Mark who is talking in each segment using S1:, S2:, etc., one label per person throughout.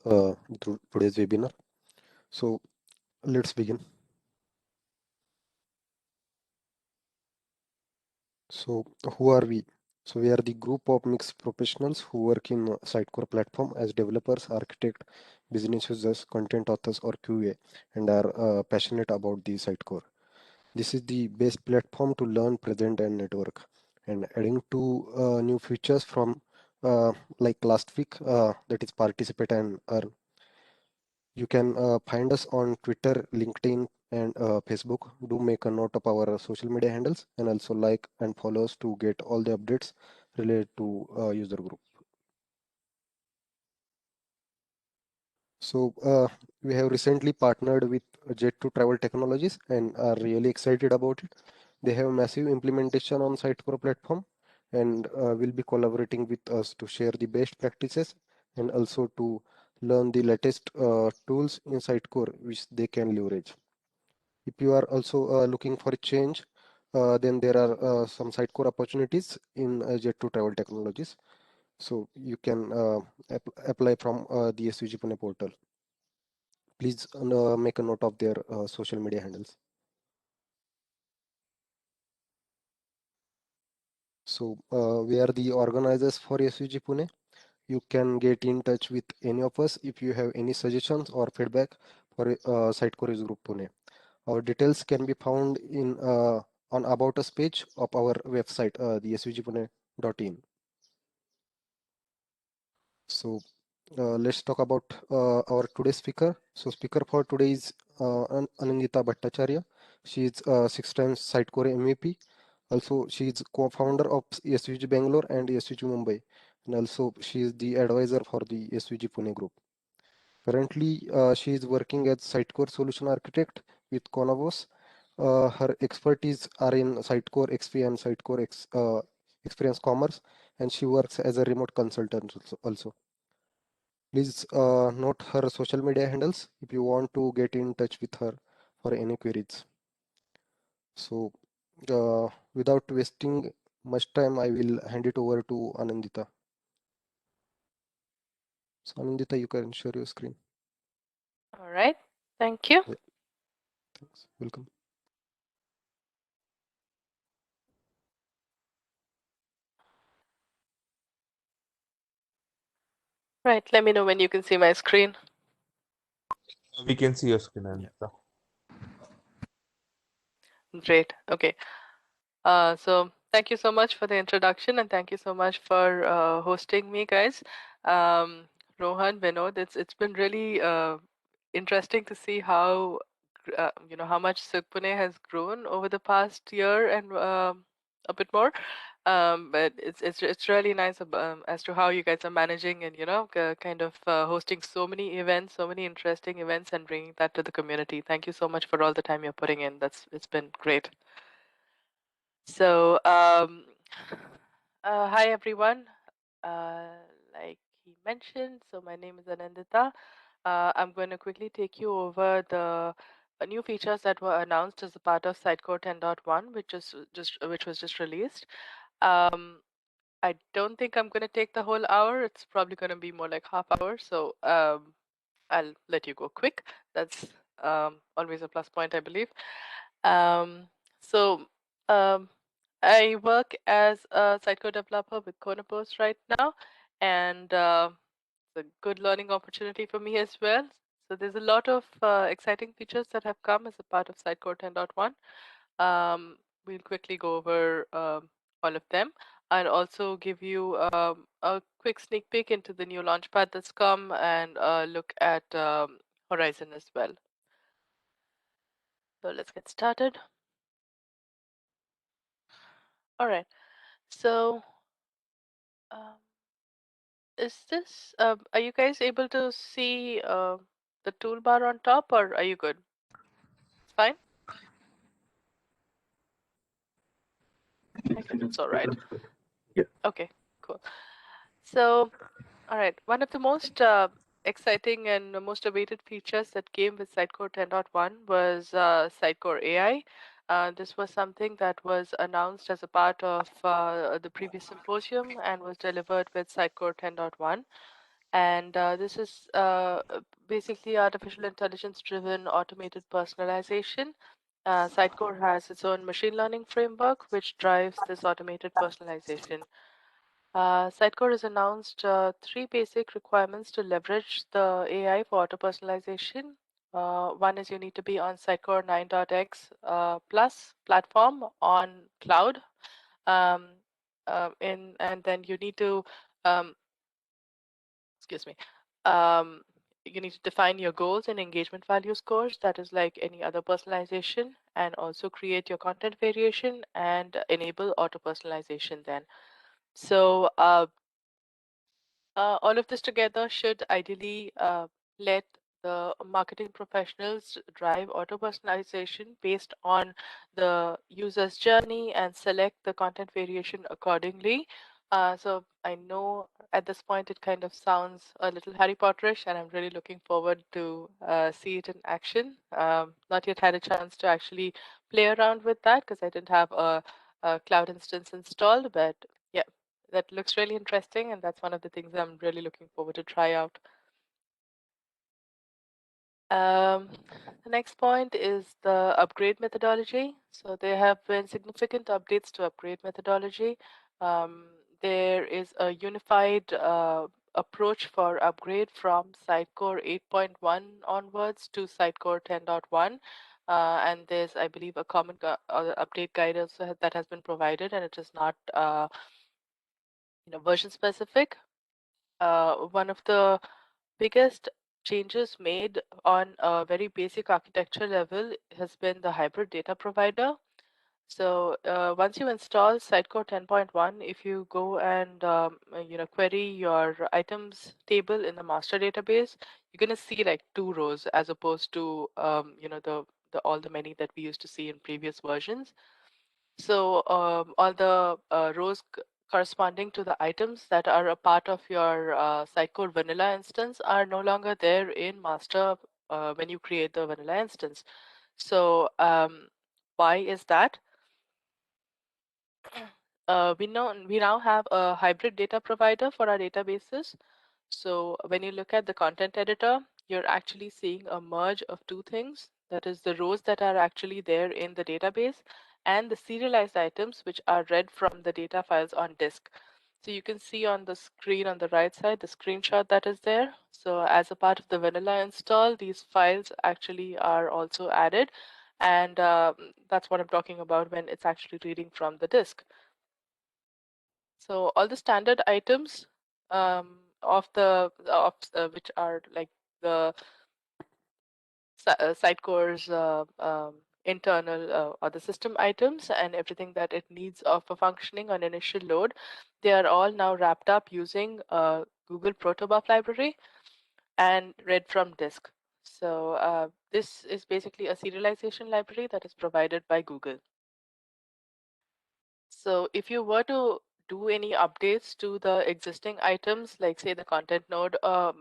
S1: today's webinar. So let's begin. So who are we? So we are the group of mixed professionals who work in Sitecore platform as developers, architect, business users, content authors, or QA, and are passionate about the Sitecore. This is the best platform to learn, present, and network. And adding to new features from like last week, that is participate and earn. You can find us on Twitter, LinkedIn, and Facebook. Do make a note of our social media handles and also like and follow us to get all the updates related to user group. So we have recently partnered with Jet2 Travel Technologies and are really excited about it. They have massive implementation on Sitecore platform and will be collaborating with us to share the best practices and also to learn the latest tools in Sitecore which they can leverage. If you are also looking for a change, then there are some Sitecore opportunities in Jet2 Travel Technologies. So you can apply from the SVG Pune portal. Please make a note of their social media handles. So we are the organizers for SVG Pune. You can get in touch with any of us if you have any suggestions or feedback for Sitecore User Group Pune. Our details can be found in on About Us page of our website, the svgpune.in. So let's talk about our today's speaker. So speaker for today is Anindita Bhattacharya. She is 6 times Sitecore MVP. Also, she is co-founder of SVG Bangalore and SVG Mumbai. And also, she is the advisor for the SVG Pune group. Currently, she is working as Sitecore Solution Architect with Conavos. Her expertise are in Sitecore XP and Experience Commerce, and she works as a remote consultant also. Please note her social media handles if you want to get in touch with her for any queries. So, without wasting much time, I will hand it over to Anindita. So, Anindita, you can share your screen.
S2: All right. Thank you.
S1: Yeah, thanks. Welcome.
S2: Right. Let me know when you can see my screen.
S3: We can see your screen,
S1: Yeah.
S3: Anita.
S2: Great. Okay. So thank you so much for the introduction and thank you so much for hosting me, guys. Rohan, Vinod, it's been really interesting to see how how much Sukpune has grown over the past year and a bit more. But it's really nice as to how you guys are managing and kind of hosting so many events, so many interesting events, and bringing that to the community. Thank you so much for all the time you're putting in. It's been great. So, hi everyone. Like he mentioned, so my name is Anindita. I'm going to quickly take you over the new features that were announced as a part of Sitecore 10.1, which was just released. I don't think I'm going to take the whole hour. It's probably going to be more like half hour. So I'll let you go quick. That's always a plus point, I believe. So um, I work as a Sitecore developer with Konapost right now, and it's a good learning opportunity for me as well. So there's a lot of exciting features that have come as a part of Sitecore 10.1. We'll quickly go over all of them and also give you a quick sneak peek into the new launchpad that's come and look at Horizon as well. So let's get started. All right. So is this, are you guys able to see the toolbar on top or are you good? It's fine? I guess it's all right.
S3: Yeah.
S2: Okay, cool. So, all right, one of the most exciting and most awaited features that came with Sitecore 10.1 was Sitecore AI. This was something that was announced as a part of the previous symposium and was delivered with Sitecore 10.1. And this is basically artificial intelligence driven automated personalization. Sitecore has its own machine learning framework, which drives this automated personalization. Sitecore has announced three basic requirements to leverage the AI for auto personalization. One is you need to be on Sitecore 9.x plus platform on cloud. Um, and then you need to um, excuse me, um, you need to define your goals and engagement value scores. That is like any other personalization, and also create your content variation and enable auto personalization then. So all of this together should ideally let the marketing professionals drive auto personalization based on the user's journey and select the content variation accordingly. So I know at this point it kind of sounds a little Harry Potterish, and I'm really looking forward to see it in action. Not yet had a chance to actually play around with that because I didn't have a cloud instance installed, but yeah, that looks really interesting, and that's one of the things I'm really looking forward to try out. Um, the next point is the upgrade methodology. So there have been significant updates to upgrade methodology. There is a unified approach for upgrade from Sitecore 8.1 onwards to Sitecore 10.1. And there's, I believe, a common update guide also that has been provided, and it is not version specific. One of the biggest changes made on a very basic architecture level has been the hybrid data provider. So once you install Sitecore 10.1, if you go and query your items table in the master database, you're going to see like two rows as opposed to the all the many that we used to see in previous versions. So all the rows corresponding to the items that are a part of your Sitecore vanilla instance are no longer there in master when you create the vanilla instance. So why is that? We now have a hybrid data provider for our databases. So when you look at the content editor, you're actually seeing a merge of two things. That is the rows that are actually there in the database and the serialized items which are read from the data files on disk. So you can see on the screen on the right side, the screenshot that is there. So as a part of the vanilla install, these files actually are also added. And that's what I'm talking about when it's actually reading from the disk. So all the standard items which are like the Sitecore's internal or the system items and everything that it needs of a functioning on initial load, they are all now wrapped up using Google Protobuf library and read from disk. So this is basically a serialization library that is provided by Google. So if you were to do any updates to the existing items, like say the content node or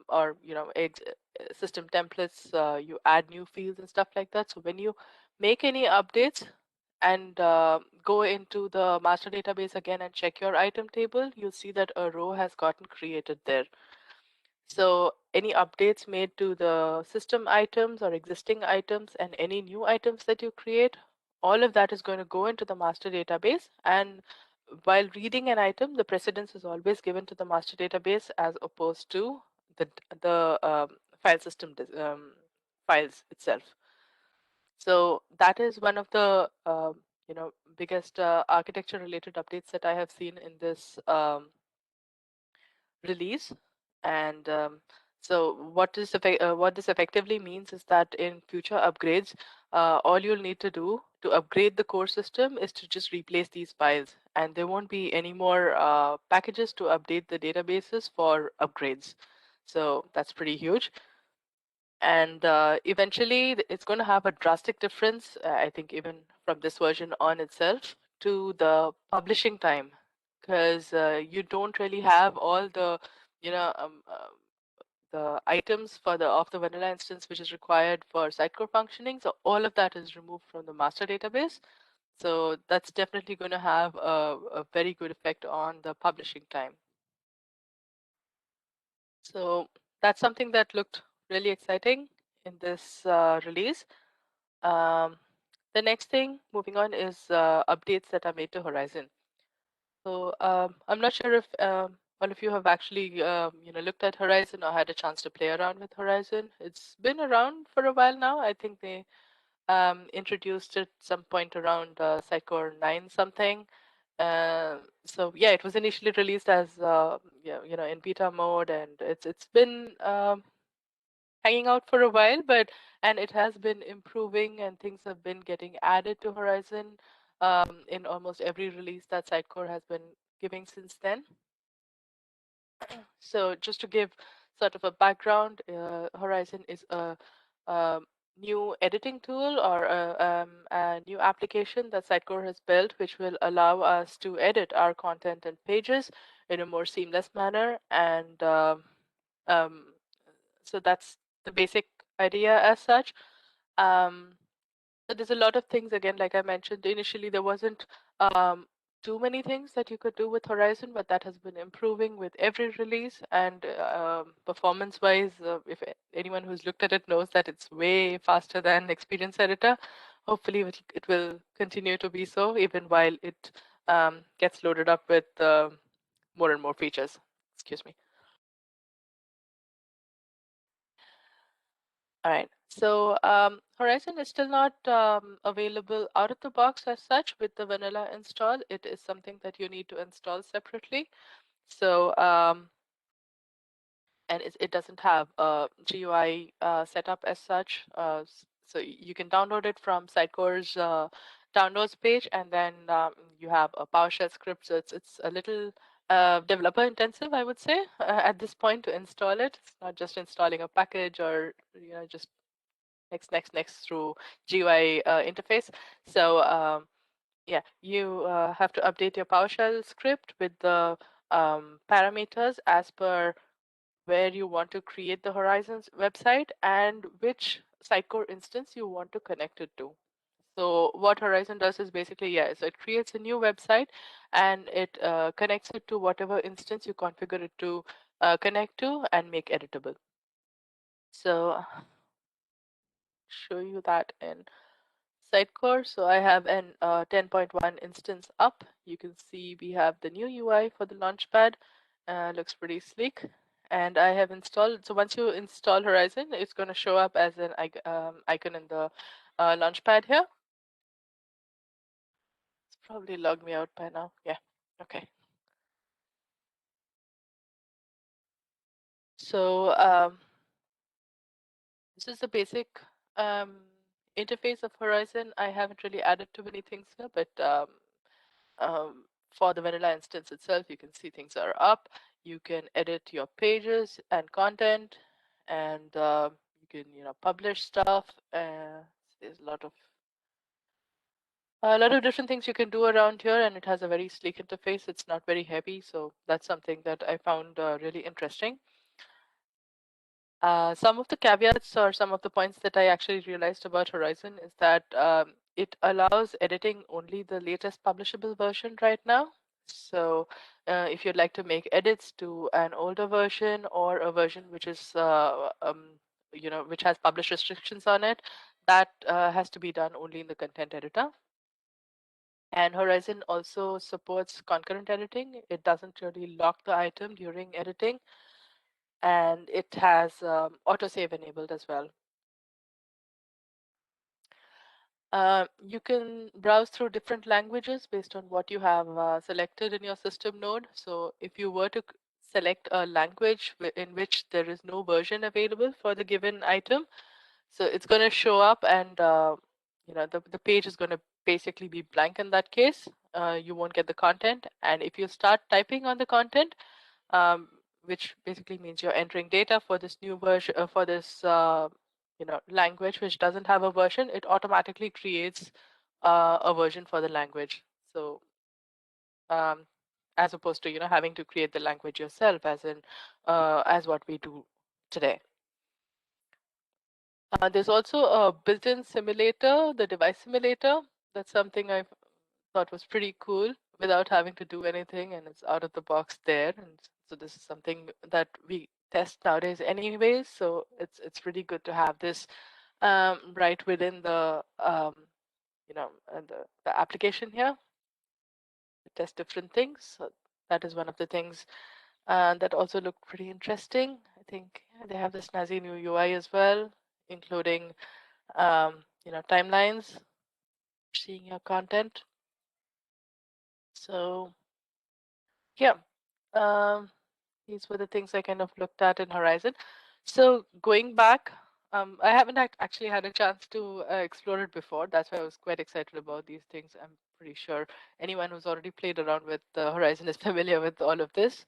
S2: system templates, you add new fields and stuff like that. So when you make any updates and go into the master database again and check your item table, you'll see that a row has gotten created there. So any updates made to the system items or existing items and any new items that you create, all of that is going to go into the master database. And while reading an item, the precedence is always given to the master database as opposed to the file system files itself. So that is one of the biggest architecture related updates that I have seen in this release. And so what this effectively means is that in future upgrades, all you'll need to do to upgrade the core system is to just replace these files, and there won't be any more packages to update the databases for upgrades. So that's pretty huge. And eventually it's going to have a drastic difference, I think, even from this version on itself to the publishing time, because you don't really have all the you know um, uh, the items for the of the vanilla instance which is required for Sitecore functioning. So all of that is removed from the master database. So that's definitely going to have a very good effect on the publishing time. So that's something that looked really exciting in this release. Um, the next thing, moving on, is updates that are made to Horizon. So I'm not sure if all of you have actually looked at Horizon or had a chance to play around with Horizon. It's been around for a while now. I think they introduced it some point around Sitecore 9 something. So yeah, it was initially released as in beta mode, and it's been hanging out for a while, and it has been improving, and things have been getting added to Horizon in almost every release that Sitecore has been giving since then. So just to give sort of a background, Horizon is a, um new editing tool or a new application that Sitecore has built, which will allow us to edit our content and pages in a more seamless manner. And um, so that's the basic idea as such. Um, but there's a lot of things, again, like I mentioned initially, there wasn't um, too many things that you could do with Horizon, but that has been improving with every release. And performance-wise, if anyone who's looked at it knows that it's way faster than Experience Editor. Hopefully, it will continue to be so, even while it gets loaded up with more and more features. Excuse me. All right. So Horizon is still not available out of the box as such with the vanilla install. It is something that you need to install separately. So and it doesn't have a GUI setup as such. So you can download it from Sitecore's downloads page, and then you have a PowerShell script. So it's a little developer intensive, I would say, at this point to install it. It's not just installing a package or just next through GUI interface. So yeah, you have to update your PowerShell script with the parameters as per where you want to create the Horizons website and which Sitecore instance you want to connect it to. So what Horizon does is basically, so it creates a new website and it connects it to whatever instance you configure it to connect to and make editable. So show you that in Sitecore. So I have an 10.1 instance up. You can see we have the new UI for the Launchpad. Looks pretty sleek. And I have installed, so once you install Horizon, it's going to show up as an icon in the Launchpad here. It's probably logged me out by now. Yeah, okay. So this is the basic interface of Horizon. I haven't really added too many things here, but um, for the vanilla instance itself, you can see things are up. You can edit your pages and content, and you can publish stuff. There's a lot of different things you can do around here, and it has a very sleek interface. It's not very heavy, so that's something that I found really interesting. Some of the caveats or some of the points that I actually realized about Horizon is that it allows editing only the latest publishable version right now. So if you'd like to make edits to an older version or a version which is, which has publish restrictions on it, that has to be done only in the content editor. And Horizon also supports concurrent editing. It doesn't really lock the item during editing, and it has autosave enabled as well. You can browse through different languages based on what you have selected in your system node. So if you were to select a language in which there is no version available for the given item, so it's going to show up, and the page is going to basically be blank in that case. You won't get the content, and if you start typing on the content, um, which basically means you're entering data for this new version, for this language which doesn't have a version, it automatically creates a version for the language. So um, as opposed to having to create the language yourself, as what we do today. There's also a built-in simulator, the device simulator. That's something I thought was pretty cool without having to do anything, and it's out of the box there. And so this is something that we test nowadays anyways, so it's really good to have this right within the the application here to test different things. So that is one of the things that also looked pretty interesting. I think they have this snazzy new UI as well, including timelines, seeing your content. So yeah, um, these were the things I kind of looked at in Horizon. So going back, I haven't actually had a chance to explore it before. That's why I was quite excited about these things. I'm pretty sure anyone who's already played around with Horizon is familiar with all of this.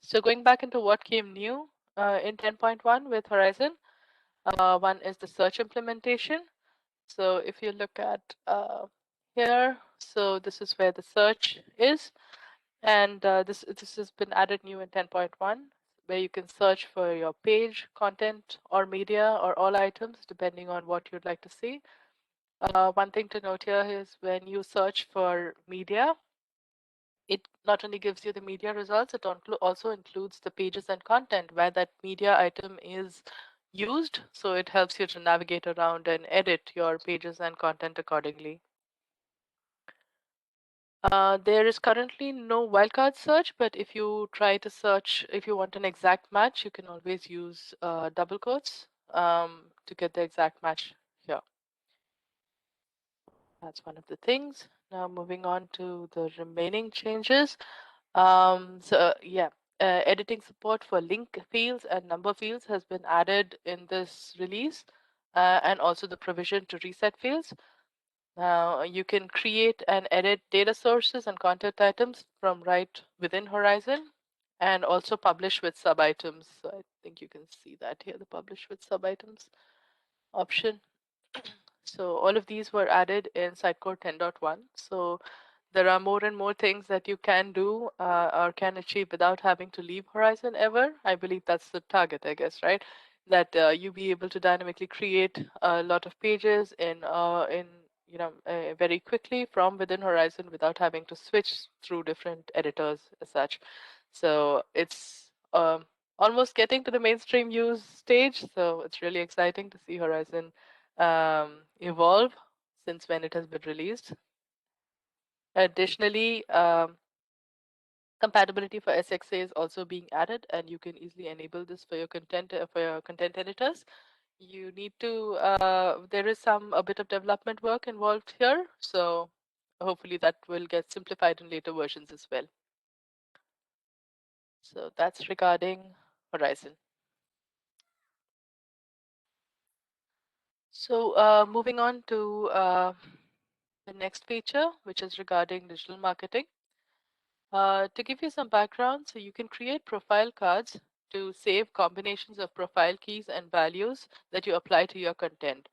S2: So going back into what came new in 10.1 with Horizon, one is the search implementation. So if you look at here, so this is where the search is. And this has been added new in 10.1, where you can search for your page, content, or media, or all items, depending on what you'd like to see. One thing to note here is when you search for media, it not only gives you the media results, it also includes the pages and content where that media item is used. So it helps you to navigate around and edit your pages and content accordingly. There is currently no wildcard search, but if you try to search, if you want an exact match, you can always use double quotes to get the exact match here. That's one of the things. Now moving on to the remaining changes. Editing support for link fields and number fields has been added in this release, and also the provision to reset fields. Now you can create and edit data sources and content items from right within Horizon, and also publish with sub items. So I think you can see that here, the publish with sub items option. So all of these were added in Sitecore 10.1. So there are more and more things that you can do or can achieve without having to leave Horizon ever. I believe that's the target, I guess, right? That you be able to dynamically create a lot of pages in very quickly from within Horizon without having to switch through different editors as such. So it's almost getting to the mainstream use stage. So it's really exciting to see Horizon evolve since when it has been released. Additionally, compatibility for SXA is also being added, and you can easily enable this for your content editors. You need to. There is a bit of development work involved here, so hopefully that will get simplified in later versions as well. So that's regarding Horizon. So moving on to the next feature, which is regarding digital marketing. To give you some background, so you can create profile cards to save combinations of profile keys and values that you apply to your content,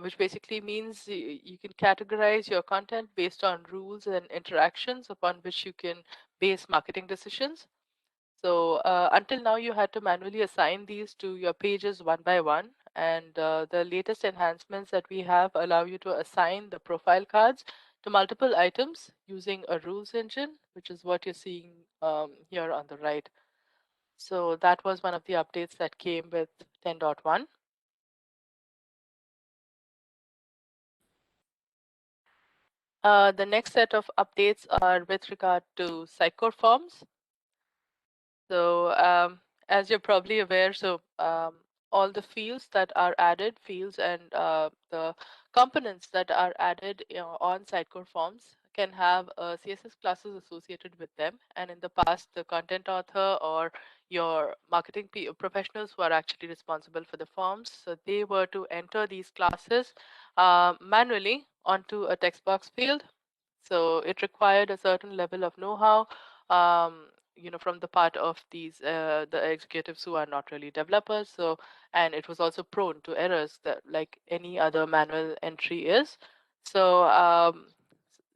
S2: which basically means you can categorize your content based on rules and interactions upon which you can base marketing decisions. So until now, you had to manually assign these to your pages one by one. And the latest enhancements that we have allow you to assign the profile cards to multiple items using a rules engine, which is what you're seeing here on the right. So that was one of the updates that came with 10.1. The next set of updates are with regard to Sitecore Forms. So as you're probably aware, so all the fields that are added, fields and the components that are added on Sitecore Forms can have CSS classes associated with them. And in the past, the content author or your marketing professionals who are actually responsible for the forms, so they were to enter these classes manually onto a text box field. So it required a certain level of know-how, from the part of the executives who are not really developers. So, and it was also prone to errors that like any other manual entry is. So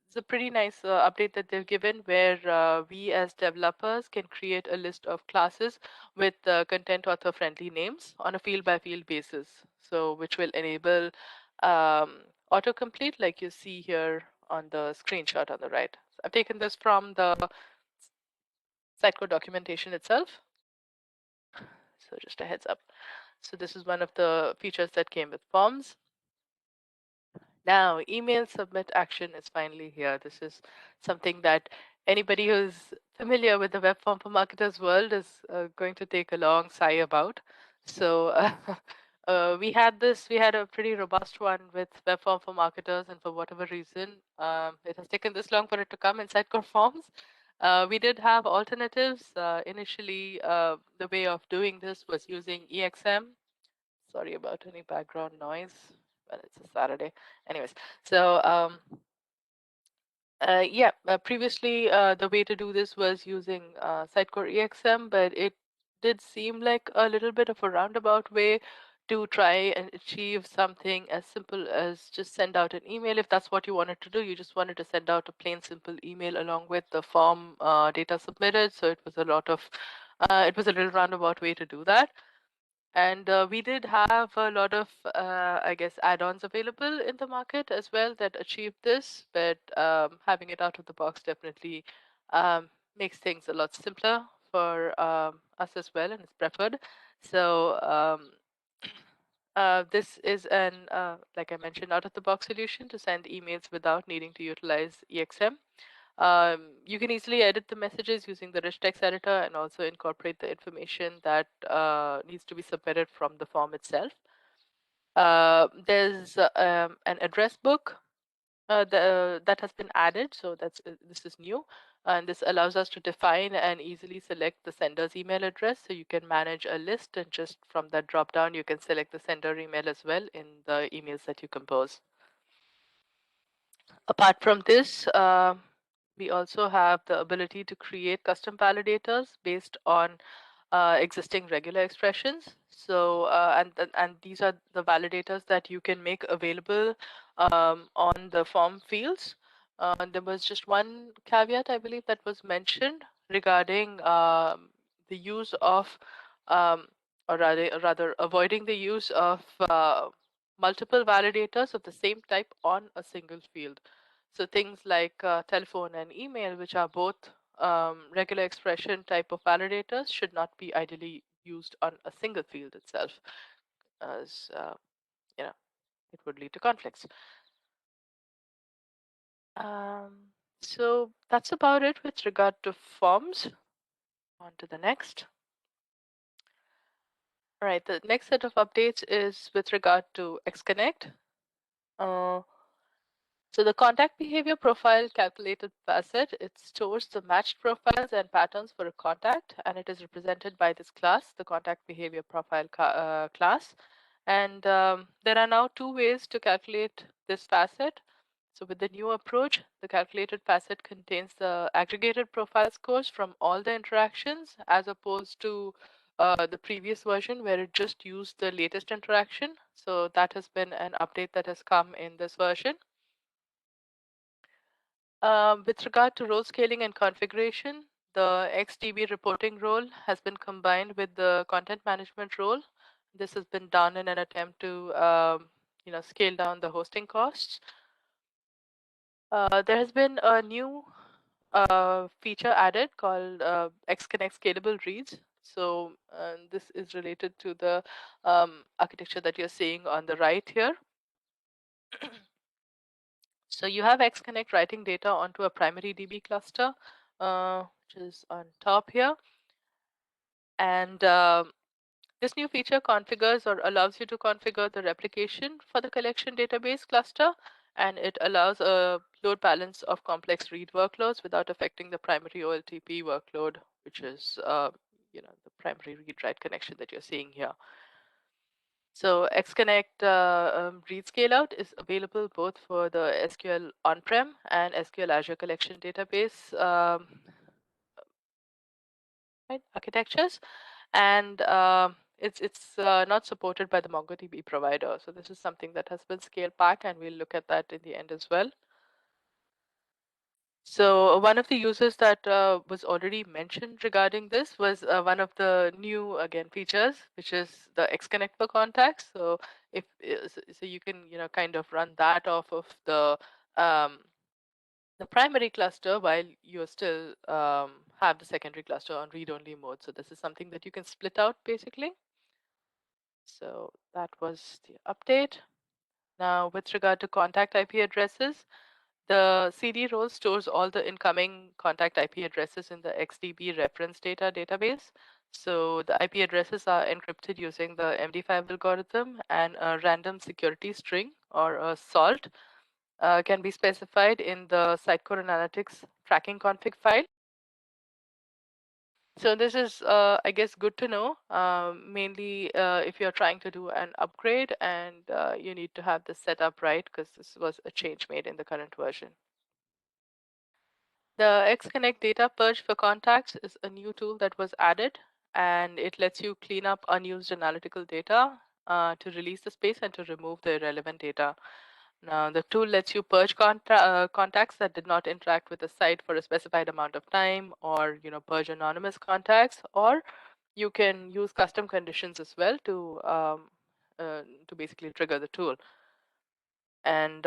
S2: it's a pretty nice update that they've given where we as developers can create a list of classes with content author friendly names on a field by field basis. So which will enable autocomplete like you see here on the screenshot on the right. So I've taken this from the Sitecore documentation itself. So just a heads up. So this is one of the features that came with Forms. Now, email submit action is finally here. This is something that anybody who's familiar with the web form for marketers world is going to take a long sigh about. So we had a pretty robust one with web form for marketers, and for whatever reason, it has taken this long for it to come inside Core Forms. We did have alternatives. Initially, the way of doing this was using EXM. Sorry about any background noise, but it's a Saturday. Anyways, so yeah, previously the way to do this was using Sitecore EXM, but it did seem like a little bit of a roundabout way to try and achieve something as simple as just send out an email. If that's what you wanted to do, you just wanted to send out a plain simple email along with the form data submitted. So it was it was a little roundabout way to do that. And we did have a lot of, I guess, add-ons available in the market as well that achieved this, but having it out of the box definitely makes things a lot simpler for us as well, and it's preferred. So this is like I mentioned, out-of-the-box solution to send emails without needing to utilize EXM. You can easily edit the messages using the rich text editor and also incorporate the information that needs to be submitted from the form itself. There's an address book that has been added, so this is new, and this allows us to define and easily select the sender's email address. So you can manage a list, and just from that drop down, you can select the sender email as well in the emails that you compose. Apart from this, we also have the ability to create custom validators based on existing regular expressions. So, and these are the validators that you can make available on the form fields. There was just one caveat, I believe, that was mentioned regarding the use of, um, or rather, avoiding the use of multiple validators of the same type on a single field. So things like telephone and email, which are both regular expression type of validators, should not be ideally used on a single field itself, as you know, it would lead to conflicts. So that's about it with regard to forms. On to the next. All right, the next set of updates is with regard to xConnect. So the contact behavior profile calculated facet, it stores the matched profiles and patterns for a contact, and it is represented by this class, the contact behavior profile class. And there are now two ways to calculate this facet. So with the new approach, the calculated facet contains the aggregated profile scores from all the interactions, as opposed to the previous version where it just used the latest interaction. So that has been an update that has come in this version. With regard to role scaling and configuration, the XDB reporting role has been combined with the content management role. This has been done in an attempt to scale down the hosting costs. There has been a new feature added called xConnect Scalable Reads. So this is related to the architecture that you're seeing on the right here. So you have xConnect writing data onto a primary DB cluster, which is on top here. And this new feature configures or allows you to configure the replication for the collection database cluster, and it allows a load balance of complex read workloads without affecting the primary OLTP workload, which is the primary read-write connection that you're seeing here. So xConnect read scale-out is available both for the SQL on-prem and SQL Azure Collection Database architectures, and it's not supported by the MongoDB provider. So this is something that has been scaled back, and we'll look at that in the end as well. So one of the uses that was already mentioned regarding this was one of the new features, which is the xConnect for contacts. So if so you can kind of run that off of the the primary cluster while you still have the secondary cluster on read-only mode. So this is something that you can split out basically. So that was the update. Now, with regard to contact IP addresses, the CD role stores all the incoming contact IP addresses in the XDB reference data database. So the IP addresses are encrypted using the MD5 algorithm, and a random security string or a salt can be specified in the Sitecore Analytics tracking config file. So this is, I guess, good to know, mainly if you're trying to do an upgrade and you need to have this set up right, because this was a change made in the current version. The xConnect data purge for contacts is a new tool that was added, and it lets you clean up unused analytical data to release the space and to remove the irrelevant data. Now, the tool lets you purge contacts that did not interact with the site for a specified amount of time, or purge anonymous contacts, or you can use custom conditions as well to basically trigger the tool. And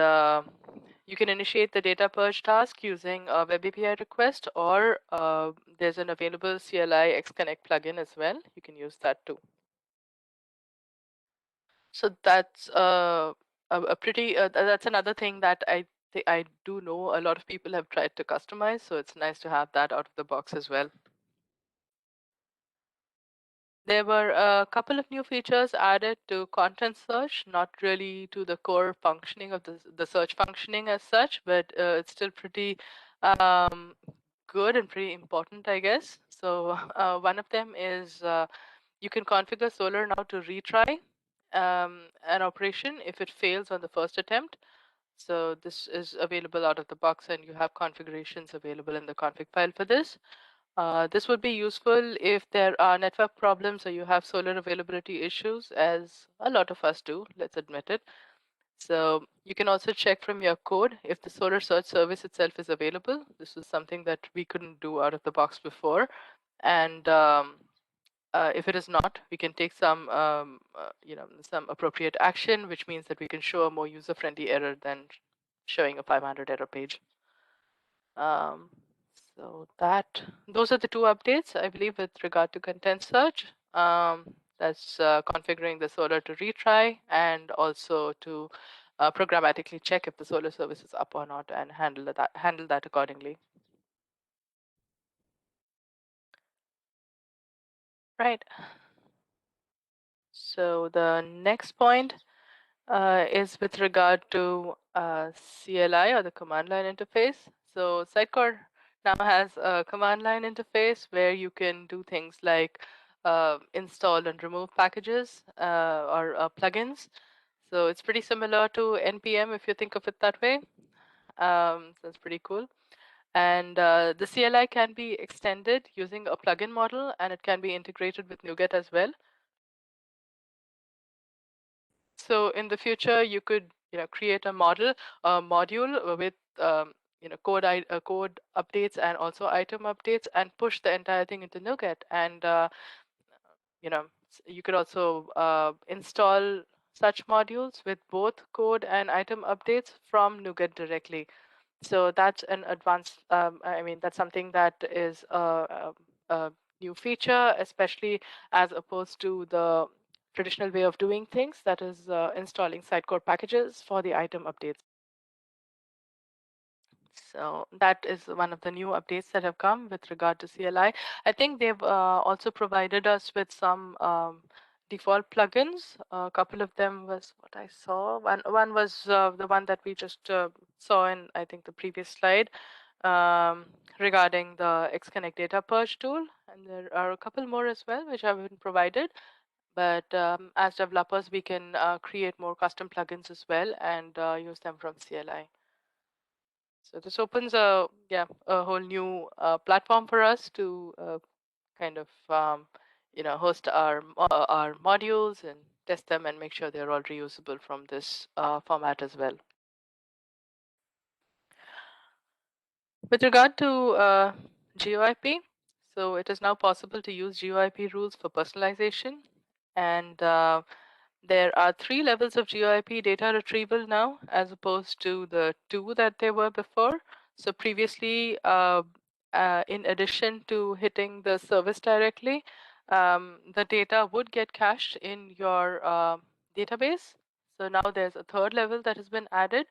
S2: you can initiate the data purge task using a web API request, or there's an available CLI xConnect plugin as well. You can use that too. So that's a pretty that's another thing that I do know a lot of people have tried to customize. So it's nice to have that out of the box as well. There were a couple of new features added to content search, not really to the core functioning of the search functioning as such, but it's still pretty good and pretty important, I guess. So one of them is you can configure Solar now to retry an operation if it fails on the first attempt. So this is available out of the box, and you have configurations available in the config file for this. This would be useful if there are network problems or you have Solar availability issues, as a lot of us do, let's admit it. So you can also check from your code if the Solar search service itself is available. This is something that we couldn't do out of the box before. And if it is not, we can take some appropriate action, which means that we can show a more user-friendly error than showing a 500 error page. So those are the two updates, I believe, with regard to content search. That's configuring the Solar to retry, and also to programmatically check if the Solar service is up or not, and handle that accordingly. Right. So the next point is with regard to CLI, or the command line interface. So Sitecore now has a command line interface where you can do things like install and remove packages or plugins. So it's pretty similar to NPM if you think of it that way. That's pretty cool. And the CLI can be extended using a plugin model, and it can be integrated with NuGet as well. So in the future, you could create a module with code updates and also item updates, and push the entire thing into NuGet. And you could also install such modules with both code and item updates from NuGet directly. So that's an advanced. That's something that is a new feature, especially as opposed to the traditional way of doing things, that is installing Sitecore packages for the item updates. So that is one of the new updates that have come with regard to CLI. I think they've also provided us with some default plugins. A couple of them was what I saw. One was the one that we just saw in, I think, the previous slide, regarding the xConnect data purge tool. And there are a couple more as well, which have been provided. But as developers, we can create more custom plugins as well, and use them from CLI. So this opens a whole new platform for us to kind of host our modules and test them and make sure they're all reusable from this format as well. With regard to GeoIP, so it is now possible to use GeoIP rules for personalization, and there are 3 levels of GeoIP data retrieval now, as opposed to the 2 that there were before. So previously, in addition to hitting the service directly, the data would get cached in your database. So now there's a third level that has been added,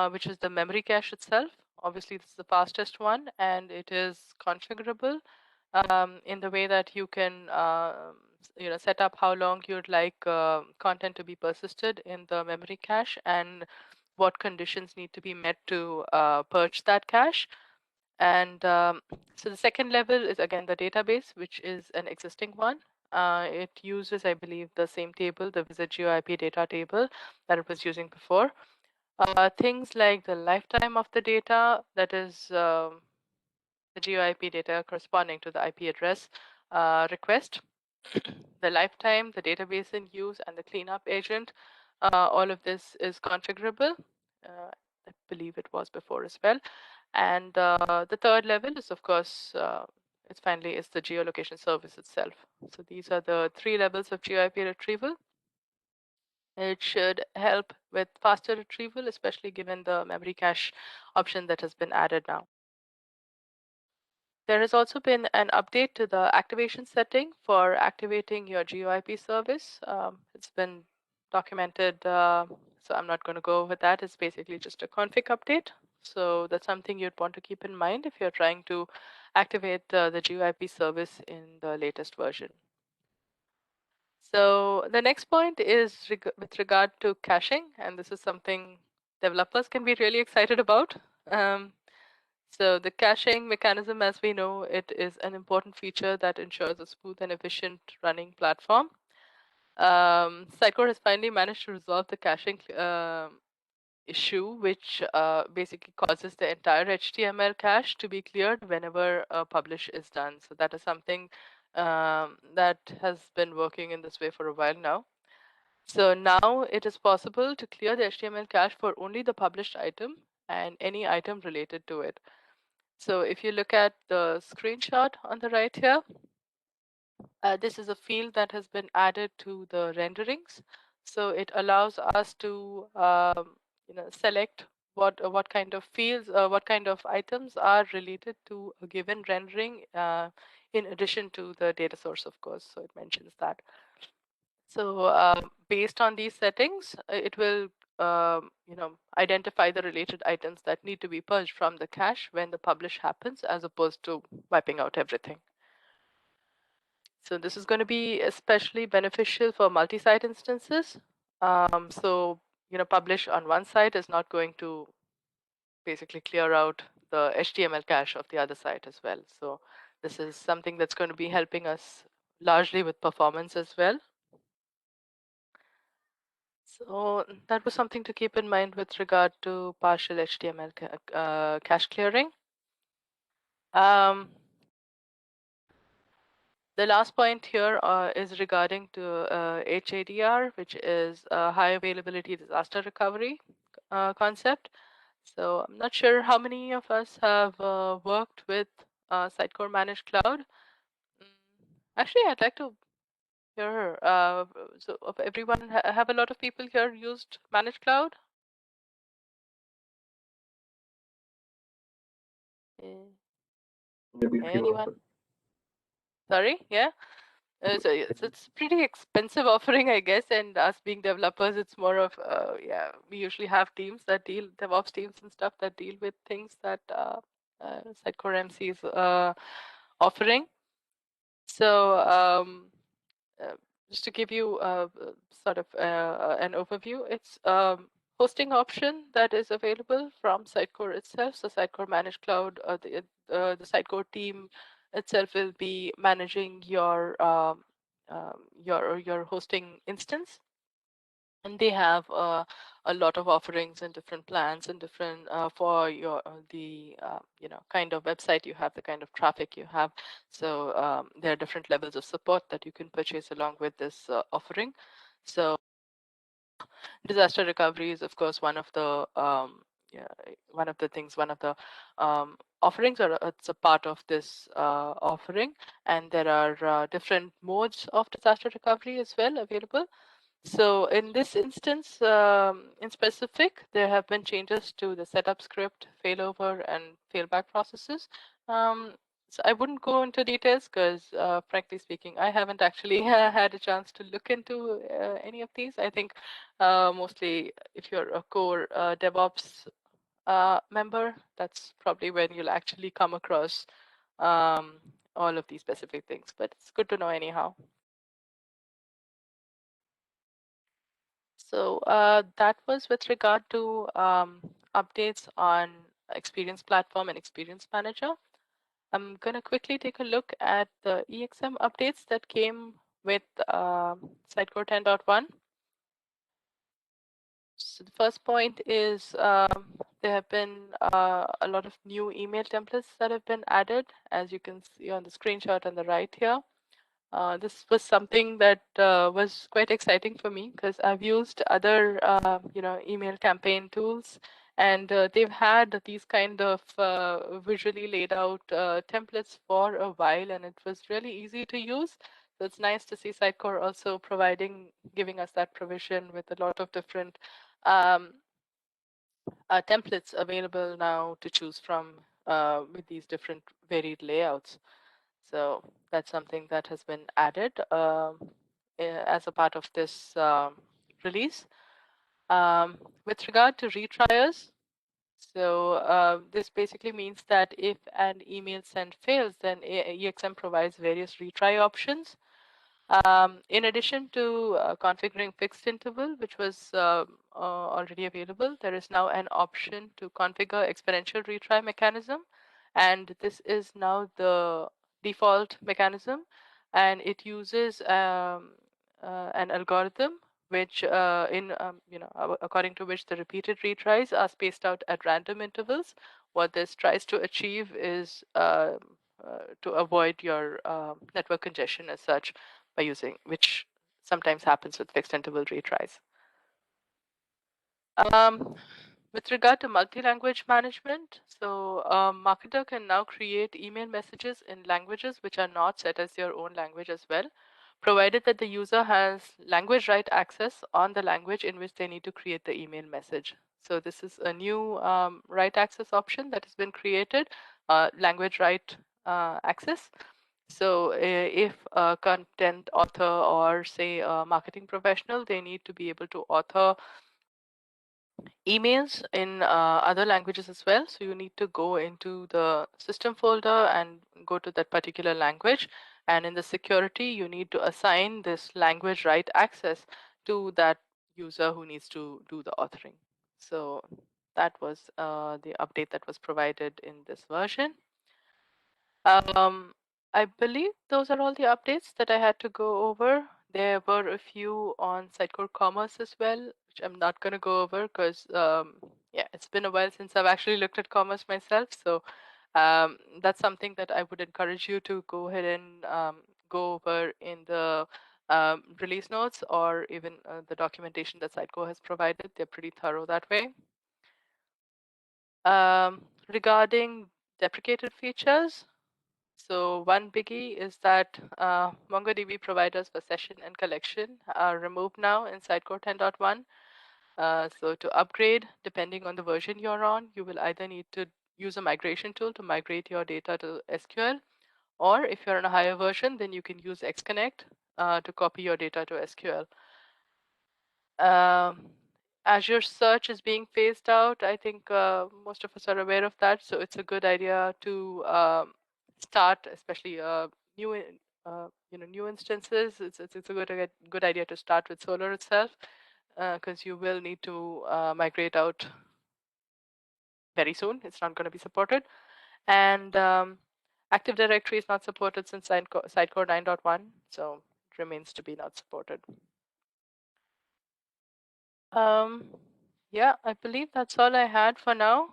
S2: which is the memory cache itself. Obviously, this is the fastest one, and it is configurable in the way that you can set up how long you'd like content to be persisted in the memory cache and what conditions need to be met to purge that cache. And so the second level is again the database, which is an existing one. It uses, I believe, the same table, the visit GeoIP data table that it was using before. Things like the lifetime of the data, that is the GeoIP data corresponding to the IP address request, the lifetime, the database in use, and the cleanup agent. All of this is configurable. I believe it was before as well. And the third level is, of course, it's finally is the geolocation service itself. So these are the three levels of GeoIP retrieval. It should help with faster retrieval, especially given the memory cache option that has been added now. There has also been an update to the activation setting for activating your GeoIP service. It's been documented, so I'm not going to go over that. It's basically just a config update. So that's something you'd want to keep in mind if you're trying to activate the GeoIP service in the latest version. So the next point is with regard to caching, and this is something developers can be really excited about. So the caching mechanism, as we know, it is an important feature that ensures a smooth and efficient running platform. Sitecore has finally managed to resolve the caching issue, which basically causes the entire HTML cache to be cleared whenever a publish is done. So that is something that has been working in this way for a while now. So now it is possible to clear the HTML cache for only the published item and any item related to it. So if you look at the screenshot on the right here, this is a field that has been added to the renderings. So it allows us to select what kind of fields, what kind of items are related to a given rendering in addition to the data source, of course. So it mentions that. So based on these settings, it will identify the related items that need to be purged from the cache when the publish happens, as opposed to wiping out everything. So this is going to be especially beneficial for multi-site instances. So publish on one site is not going to basically clear out the HTML cache of the other site as well. So this is something that's going to be helping us largely with performance as well. So that was something to keep in mind with regard to partial HTML cache clearing. The last point here is regarding to HADR, which is high availability disaster recovery concept. So I'm not sure how many of us have worked with Sitecore Managed Cloud. Actually, I'd like to hear, so of everyone, have a lot of people here used Managed Cloud?
S3: Maybe few of
S2: Anyone?
S3: us.
S2: Sorry, yeah. So it's pretty expensive offering, I guess, and us being developers, it's more of yeah. We usually have teams that deal DevOps teams and stuff that deal with things that Sitecore MC is offering. So uh, just to give you sort of an overview, it's hosting option that is available from Sitecore itself. So Sitecore Managed Cloud, the Sitecore team itself will be managing your hosting instance, and they have a lot of offerings and different plans and different for your the kind of website you have, the kind of traffic you have. So there are different levels of support that you can purchase along with this offering. So disaster recovery is, of course, one of the yeah, one of the things, one of the offerings, or it's a part of this offering. And there are different modes of disaster recovery as well available. So in this instance, in specific, there have been changes to the setup script, failover, and failback processes. So I wouldn't go into details because, frankly speaking, I haven't actually had a chance to look into any of these. I think mostly if you're a core DevOps member, that's probably when you'll actually come across all of these specific things. But it's good to know anyhow. So that was with regard to updates on Experience Platform and Experience Manager. I'm going to quickly take a look at the EXM updates that came with Sitecore 10.1. So the first point is there have been a lot of new email templates that have been added, as you can see on the screenshot on the right here. This was something that was quite exciting for me because I've used other, email campaign tools, and they've had these kind of visually laid out templates for a while, and it was really easy to use. So it's nice to see Sitecore also giving us that provision with a lot of different um, templates available now to choose from with these different varied layouts. So that's something that has been added as a part of this release. With regard to retriers, so this basically means that if an email send fails, then EXM provides various retry options. In addition to configuring fixed interval, which was already available, there is now an option to configure exponential retry mechanism. And this is now the default mechanism. And it uses an algorithm which according to which the repeated retries are spaced out at random intervals. What this tries to achieve is to avoid your network congestion as such by using, which sometimes happens with fixed interval retries. With regard to multi-language management, so a marketer can now create email messages in languages which are not set as their own language as well, provided that the user has language right access on the language in which they need to create the email message. So this is a new right access option that has been created, language right access. So if a content author or say a marketing professional, they need to be able to author emails in other languages as well. So you need to go into the system folder and go to that particular language. And in the security, you need to assign this language right access to that user who needs to do the authoring. So that was the update that was provided in this version. I believe those are all the updates that I had to go over. There were a few on Sitecore Commerce as well, which I'm not going to go over because, yeah, it's been a while since I've actually looked at commerce myself. So that's something that I would encourage you to go ahead and go over in the release notes or even the documentation that Sitecore has provided. They're pretty thorough that way. Regarding deprecated features, so one biggie is that MongoDB providers for session and collection are removed now in Sitecore 10.1. So to upgrade, depending on the version you're on, you will either need to use a migration tool to migrate your data to SQL, or if you're on a higher version, then you can use xConnect to copy your data to SQL. Azure Search is being phased out. I think most of us are aware of that. So it's a good idea to start, especially new, new instances. It's a good idea to start with Solar itself because you will need to migrate out very soon. It's not going to be supported, and Active Directory is not supported since Sitecore 9.1, so it remains to be not supported. Yeah, I believe that's all I had for now.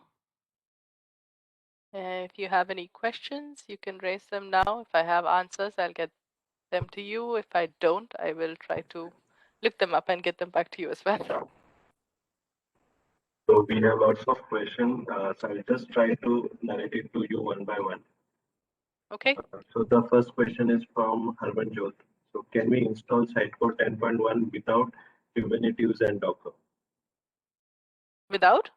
S2: If you have any questions, you can raise them now. If I have answers, I'll get them to you. If I don't, I will try to look them up and get them back to you as well.
S4: So we have lots of questions. So I'll just try to narrate it to you one by one.
S2: Okay.
S4: So the first question is from Harmanjot. So can we install Sitecore 10.1 without Kubernetes and Docker.
S2: Without?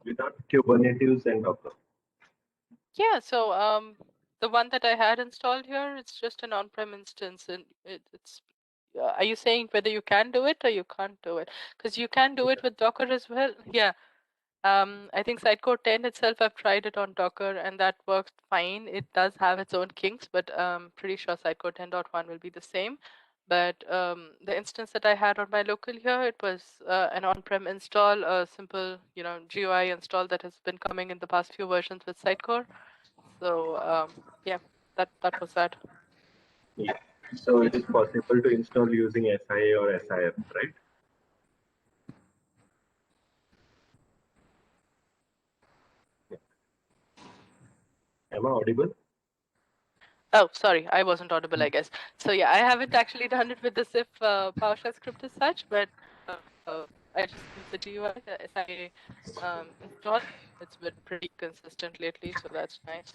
S4: Without Kubernetes and Docker.
S2: Yeah, so the one that I had installed here, it's just an on-prem instance, and it's. Are you saying whether you can do it or you can't do it? Because you can do it with Docker as well. Yeah. I think Sitecore 10 itself, I've tried it on Docker and that works fine. It does have its own kinks, but I'm pretty sure Sitecore 10.1 will be the same. But the instance that I had on my local here, it was an on-prem install, a simple, GUI install that has been coming in the past few versions with Sitecore. So yeah, that was that.
S4: Yeah. So it is possible to install using SIA or SIF, right? Yeah. Am I audible?
S2: Oh, sorry, I wasn't audible, I guess. So yeah, I haven't actually done it with the SIF PowerShell script as such, but I just use the GUI, the SIA install. It's been pretty consistent lately, so that's nice.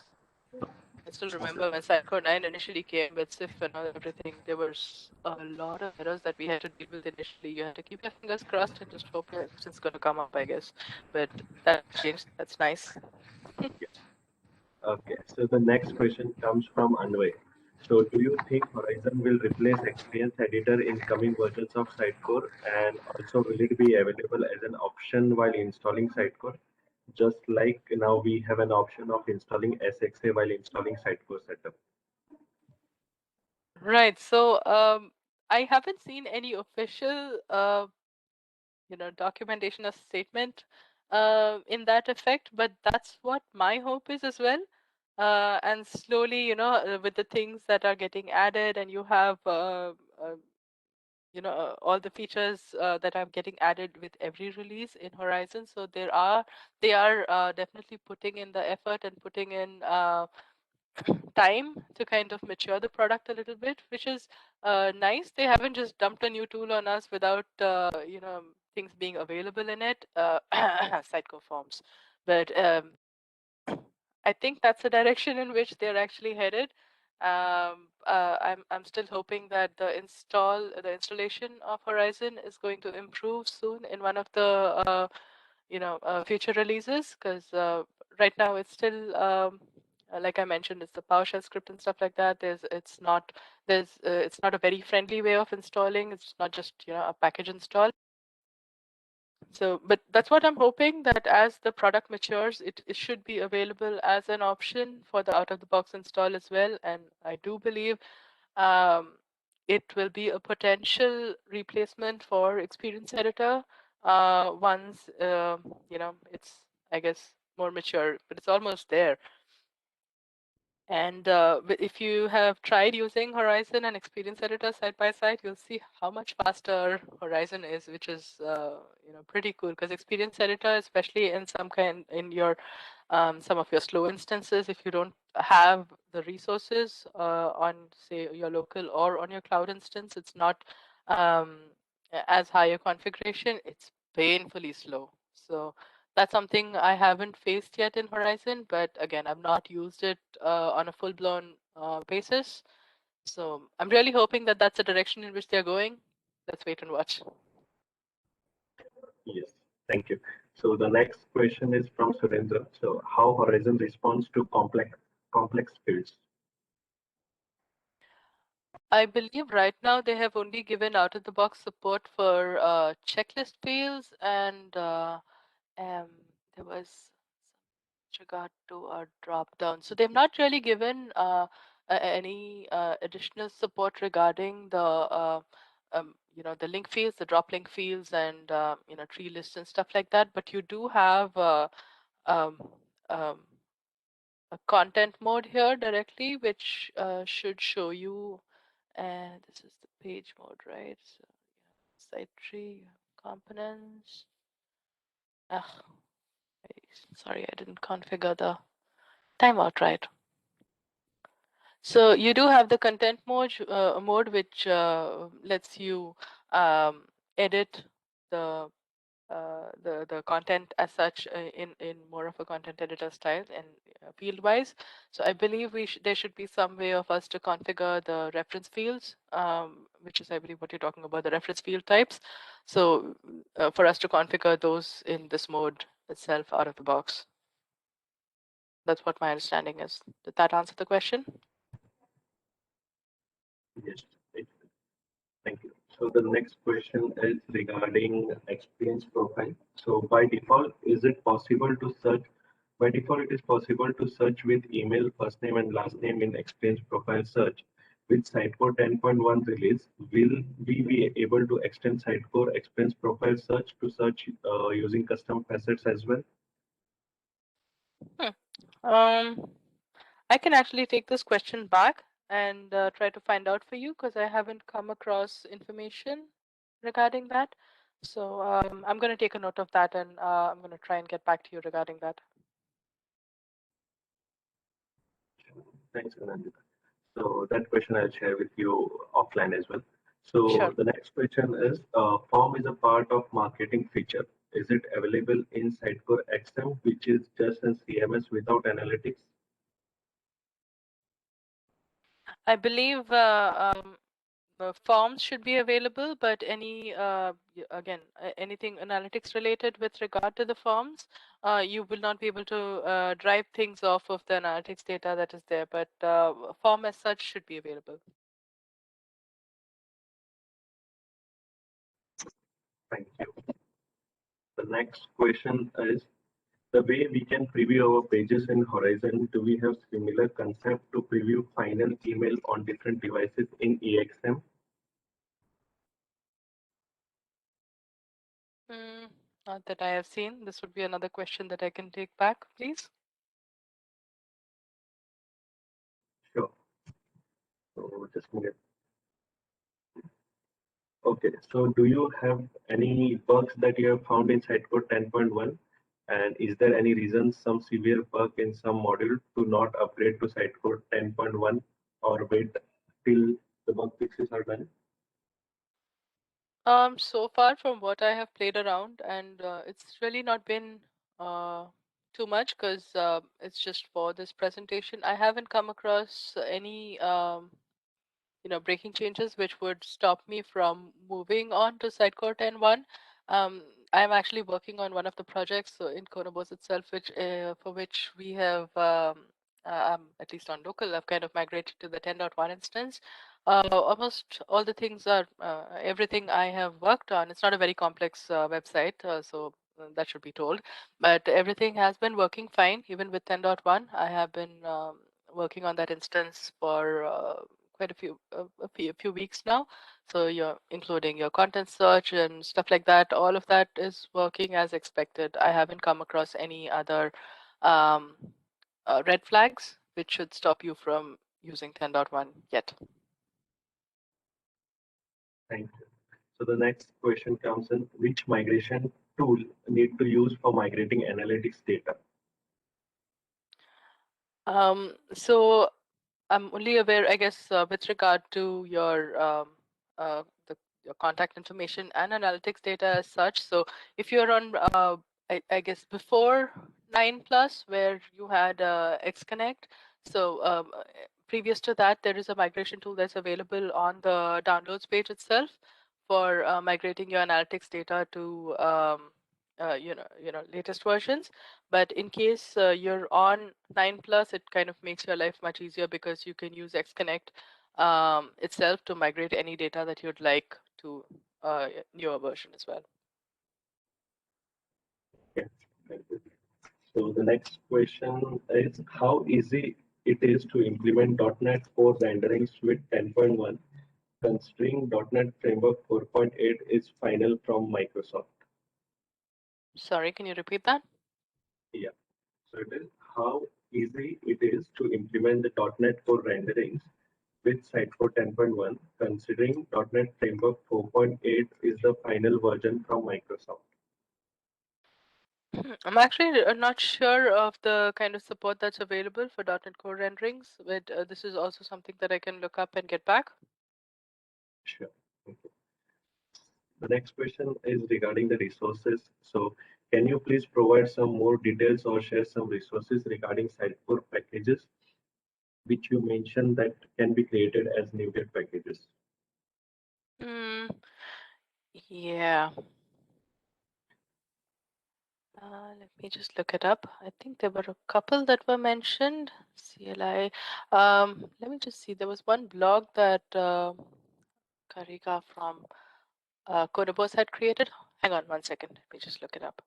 S2: I still remember when Sitecore 9 initially came with SIF and everything, there was a lot of errors that we had to deal with initially. You had to keep your fingers crossed and just hope your instance is going to come up, I guess. But that changed. That's nice.
S4: Okay, so the next question comes from Anvay. So do you think Horizon will replace Experience Editor in coming versions of Sitecore? And also will it be available as an option while installing Sitecore? Just like now we have an option of installing SXA while installing Sitecore setup.
S2: Right. So I haven't seen any official documentation or statement in that effect, but that's what my hope is as well. And slowly, with the things that are getting added, and you have, all the features that are getting added with every release in Horizon. So they are definitely putting in the effort and putting in time to kind of mature the product a little bit, which is nice. They haven't just dumped a new tool on us without things being available in it. Sitecore Forms, but I think that's the direction in which they're actually headed. I'm still hoping that the installation of Horizon is going to improve soon in one of the future releases, because right now it's still like I mentioned, it's the PowerShell script and stuff like that. It's not a very friendly way of installing. It's not just a package install. So, but that's what I'm hoping, that as the product matures, it should be available as an option for the out-of-the-box install as well. And I do believe um, it will be a potential replacement for Experience Editor once it's, I guess, more mature. But it's almost there. And if you have tried using Horizon and Experience Editor side by side, you'll see how much faster Horizon is, which is pretty cool. Because Experience Editor, especially in in your some of your slow instances, if you don't have the resources on, say, your local or on your cloud instance, it's not as high a configuration. It's painfully slow. So that's something I haven't faced yet in Horizon, but again, I've not used it on a full-blown basis. So I'm really hoping that that's the direction in which they're going. Let's wait and watch.
S4: Yes, thank you. So the next question is from Surendra. So how Horizon responds to complex fields?
S2: I believe right now they have only given out-of-the-box support for checklist fields, and there was regard to our drop down. So they've not really given any additional support regarding the link fields, the drop link fields, and tree lists and stuff like that. But you do have um, um, a content mode here directly, which should show you. And this is the page mode, right? So site tree components. Ah, sorry, I didn't configure the timeout right. So you do have the content mode which lets you edit the the content as such in more of a content editor style and field wise. So I believe there should be some way of us to configure the reference fields, which is I believe what you're talking about, the reference field types. So for us to configure those in this mode itself out of the box. That's what my understanding is. Did that answer the question?
S4: Yes. Thank you. So the next question is regarding experience profile. So by default, is it possible to search? By default, it is possible to search with email, first name and last name in experience profile search. With Sitecore 10.1 release, will we be able to extend Sitecore experience profile search to search using custom facets as well?
S2: I can actually take this question back and try to find out for you because I haven't come across information regarding that. So I'm going to take a note of that and I'm going to try and get back to you regarding that.
S4: Thanks, Anindita. So that question I'll share with you offline as well. So
S2: Sure.
S4: the next question is, form is a part of marketing feature. Is it available in Sitecore XM, which is just a CMS without analytics?
S2: I believe forms should be available, but any anything analytics related with regard to the forms, you will not be able to drive things off of the analytics data that is there. But form as such should be available.
S4: Thank you. The next question is, the way we can preview our pages in Horizon, do we have similar concept to preview final email on different devices in EXM?
S2: Not that I have seen. This would be another question that I can take back, please.
S4: Sure. So just a minute. Okay, so do you have any bugs that you have found in Sitecore 10.1? And is there any reason some severe bug in some module to not upgrade to Sitecore 10.1 or wait till the bug fixes are done?
S2: So far from what I have played around, and it's really not been uh, too much because it's just for this presentation. I haven't come across any breaking changes which would stop me from moving on to Sitecore 10.1. I'm actually working on one of the projects in Konobos itself, which for which we have, at least on local, I've kind of migrated to the 10.1 instance. Almost all the things are, everything I have worked on. It's not a very complex website, so that should be told. But everything has been working fine, even with 10.1. I have been working on that instance for quite a few weeks now. So you're including your content search and stuff like that. All of that is working as expected. I haven't come across any other um, red flags which should stop you from using 10.1 yet.
S4: Thank you. So the next question comes in, which migration tool need to use for migrating analytics data?
S2: So I'm only aware, I guess, with regard to your your contact information and analytics data as such. So if you're on, I guess before 9+, where you had xConnect. So previous to that, there is a migration tool that's available on the downloads page itself for migrating your analytics data to latest versions. But in case you're on 9+, it kind of makes your life much easier because you can use xConnect itself to migrate any data that you'd like to newer version as well.
S4: Yes, thank you. So the next question is, how easy it is to implement .NET Core renderings with 10.1, considering .NET Framework 4.8 is final from Microsoft?
S2: Sorry, can you repeat that?
S4: Yeah. So it is how easy it is to implement the .NET Core renderings with Sitecore 10.1, considering .NET Framework 4.8 is the final version from Microsoft.
S2: I'm actually not sure of the kind of support that's available for .NET Core renderings, but this is also something that I can look up and get back.
S4: Sure. Okay. The next question is regarding the resources. So can you please provide some more details or share some resources regarding Sitecore packages, which you mentioned that can be created as NuGet packages?
S2: Yeah. Let me just look it up. I think there were a couple that were mentioned. CLI. Let me just see. There was one blog that Karika from Codabos had created. Hang on one second. Let me just look it up.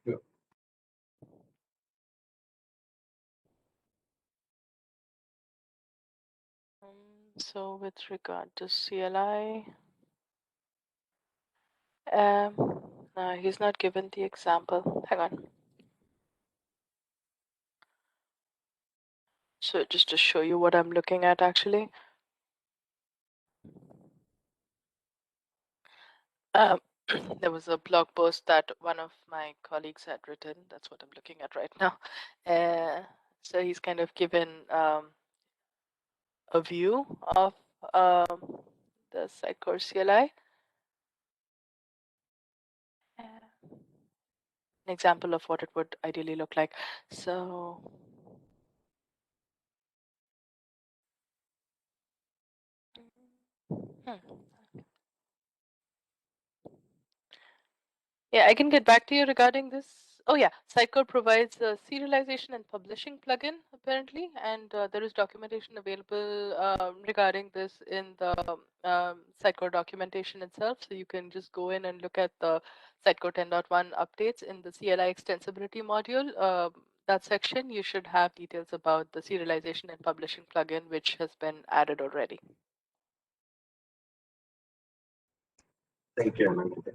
S4: Sure.
S2: So with regard to CLI, no, he's not given the example. Hang on. So just to show you what I'm looking at, actually. There was a blog post that one of my colleagues had written. That's what I'm looking at right now. So he's kind of given a view of the Sitecore CLI. An example of what it would ideally look like. So yeah, I can get back to you regarding this. Oh yeah, Sitecore provides a serialization and publishing plugin apparently, and there is documentation available regarding this in the Sitecore documentation itself. So you can just go in and look at the Sitecore 10.1 updates in the CLI extensibility module. That section, you should have details about the serialization and publishing plugin, which has been added already.
S4: Thank you, Anindita.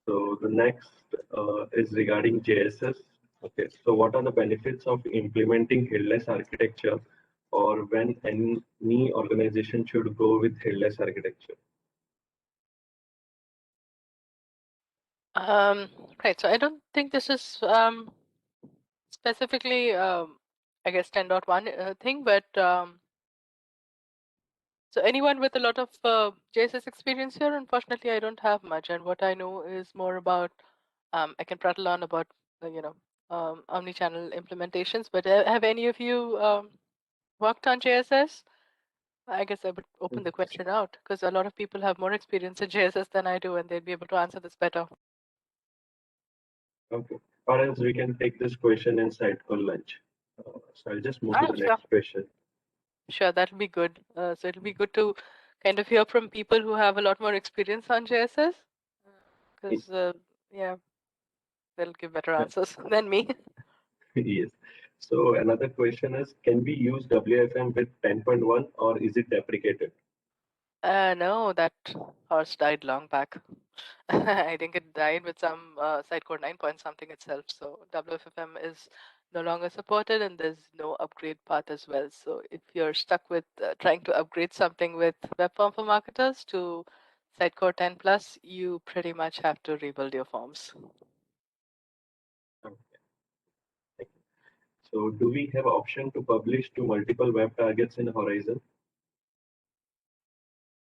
S4: So the next is regarding JSS. Okay, so what are the benefits of implementing headless architecture, or when any organization should go with headless architecture?
S2: Right, so I don't think this is specifically, I guess, 10.1 thing, but so anyone with a lot of JSS experience here, unfortunately, I don't have much, and what I know is more about, I can prattle on about, omni-channel implementations, but have any of you worked on JSS? I guess I would open the question out because a lot of people have more experience in JSS than I do, and they'd be able to answer this better.
S4: Okay, or else we can take this question in Sitecore lunch. So I'll just move to the
S2: Sure.
S4: next question.
S2: Sure, that'll be good. So it'll be good to kind of hear from people who have a lot more experience on JSS, because yeah, they'll give better answers than me.
S4: Yes. So another question is, can we use WFM with 10.1 or is it deprecated?
S2: No, that horse died long back. I think it died with some Sitecore 9 point something itself. So WFM is no longer supported, and there's no upgrade path as well. So if you're stuck with trying to upgrade something with Webform for Marketers to Sitecore 10 plus, you pretty much have to rebuild your forms.
S4: Okay. Thank you. So do we have option to publish to multiple web targets in Horizon?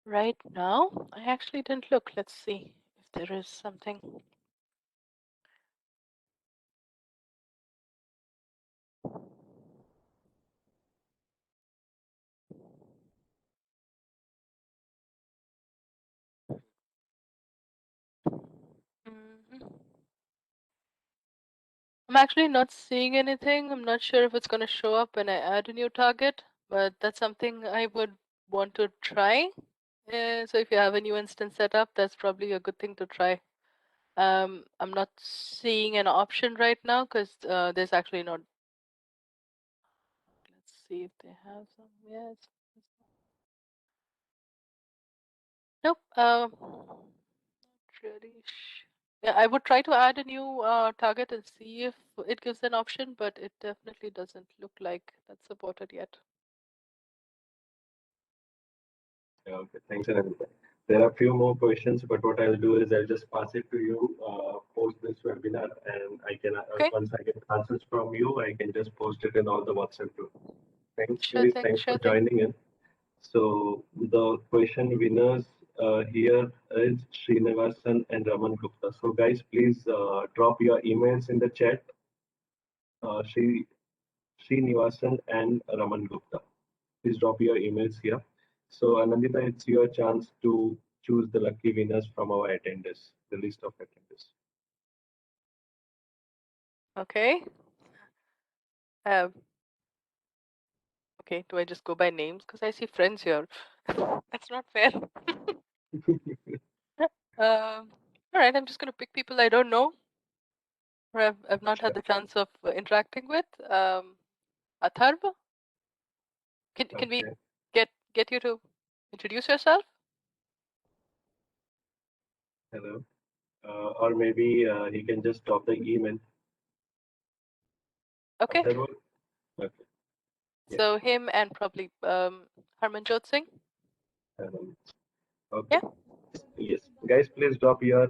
S2: Right now, I actually didn't look. Let's see if there is something. Mhm. I'm actually not seeing anything. I'm not sure if it's going to show up when I add a new target, but that's something I would want to try. So if you have a new instance set up, that's probably a good thing to try. I'm not seeing an option right now because there's actually not. Let's see if they have some. Yes. Nope. Not really. Yeah, I would try to add a new target and see if it gives an option, but it definitely doesn't look like that's supported yet.
S4: Okay, thanks, Anindita. There are a few more questions, but what I'll do is I'll just pass it to you post this webinar, and I can
S2: Okay.
S4: once I get answers from you, I can just post it in all the WhatsApp group. Thanks,
S2: Sure
S4: guys.
S2: thing.
S4: Thanks for
S2: Sure thing.
S4: joining in. So the question winners here is Srinivasan and Raman Gupta. So guys, please drop your emails in the chat. Srinivasan and Raman Gupta. Please drop your emails here. So Anandita, it's your chance to choose the lucky winners from our attendees, the list of attendees.
S2: Okay. Okay, do I just go by names? Because I see friends here. That's not fair. All right, I'm just going to pick people I don't know, or I've not had the chance of interacting with. Atharv, can we get you to introduce yourself?
S4: Hello. Or maybe he can just drop the email.
S2: Okay.
S4: Atharva? Okay.
S2: So him and probably Harmanjot Singh.
S4: Okay.
S2: Yeah.
S4: Yes. Guys, please drop your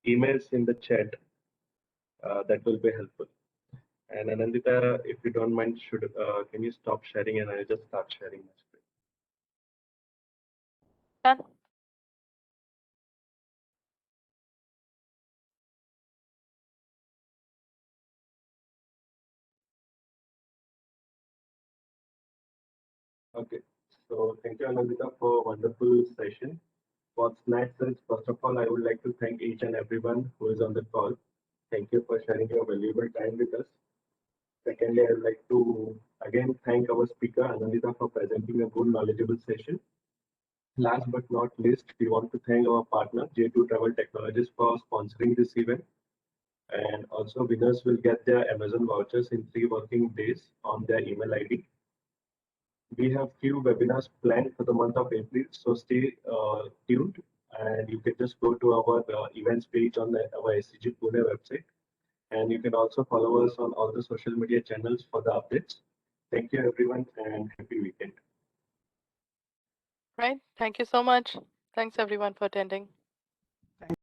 S4: emails in the chat. That will be helpful. And Anandita, if you don't mind, can you stop sharing and I'll just start sharing my screen.
S2: Done.
S4: Okay. So thank you, Anandita, for a wonderful session. What's next is, first of all, I would like to thank each and everyone who is on the call. Thank you for sharing your valuable time with us. Secondly, I would like to again thank our speaker, Anandita, for presenting a good, knowledgeable session. Last but not least, we want to thank our partner, J2 Travel Technologies, for sponsoring this event. And also, winners will get their Amazon vouchers in 3 working days on their email ID. We have few webinars planned for the month of April, so stay tuned. And you can just go to our events page on our SCG Pune website. And you can also follow us on all the social media channels for the updates. Thank you, everyone, and happy weekend.
S2: Right. Thank you so much. Thanks, everyone, for attending.